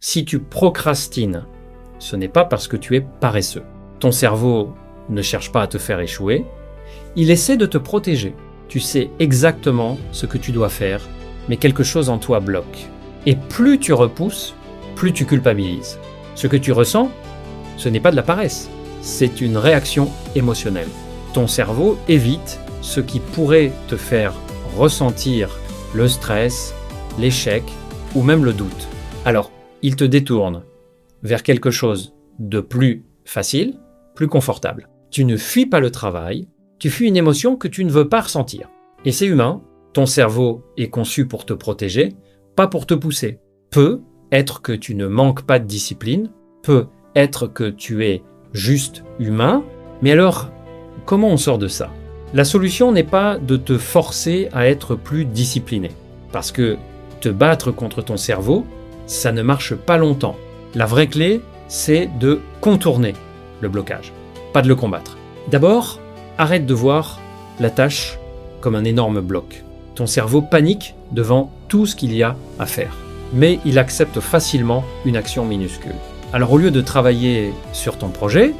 Si tu procrastines, ce n'est pas parce que tu es paresseux. Ton cerveau ne cherche pas à te faire échouer, il essaie de te protéger. Tu sais exactement ce que tu dois faire, mais quelque chose en toi bloque. Et plus tu repousses, plus tu culpabilises. Ce que tu ressens, ce n'est pas de la paresse, c'est une réaction émotionnelle. Ton cerveau évite ce qui pourrait te faire ressentir le stress, l'échec ou même le doute. Alors, il te détourne vers quelque chose de plus facile, plus confortable. Tu ne fuis pas le travail, tu fuis une émotion que tu ne veux pas ressentir. Et c'est humain, ton cerveau est conçu pour te protéger, pas pour te pousser. Peut être que tu ne manques pas de discipline, peut être que tu es juste humain, mais alors, comment on sort de ça? La solution n'est pas de te forcer à être plus discipliné, parce que te battre contre ton cerveau, ça ne marche pas longtemps. La vraie clé, c'est de contourner le blocage, pas de le combattre. D'abord, arrête de voir la tâche comme un énorme bloc. Ton cerveau panique devant tout ce qu'il y a à faire, mais il accepte facilement une action minuscule. Alors au lieu de travailler sur ton projet,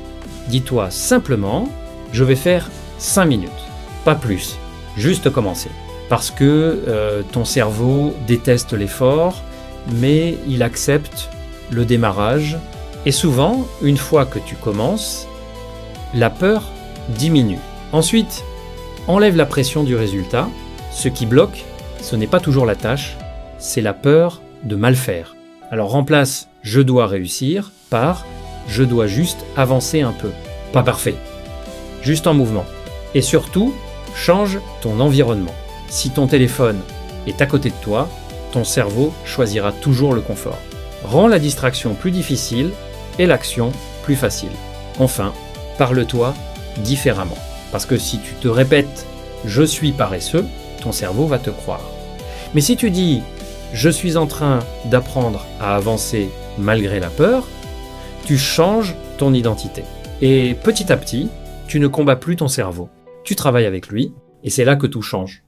dis-toi simplement « je vais faire 5 minutes », pas plus, juste commencer. Parce que ton cerveau déteste l'effort, mais il accepte le démarrage. Et souvent, une fois que tu commences, la peur diminue. Ensuite, enlève la pression du résultat. Ce qui bloque, ce n'est pas toujours la tâche, c'est la peur de mal faire. Alors remplace « je dois réussir » par « je dois juste avancer un peu ». Pas parfait, juste en mouvement. Et surtout, change ton environnement. Si ton téléphone est à côté de toi, ton cerveau choisira toujours le confort. Rends la distraction plus difficile et l'action plus facile. Enfin, parle-toi différemment. Parce que si tu te répètes « je suis paresseux », ton cerveau va te croire. Mais si tu dis « je suis en train d'apprendre à avancer malgré la peur », tu changes ton identité. Et petit à petit, tu ne combats plus ton cerveau. Tu travailles avec lui et c'est là que tout change.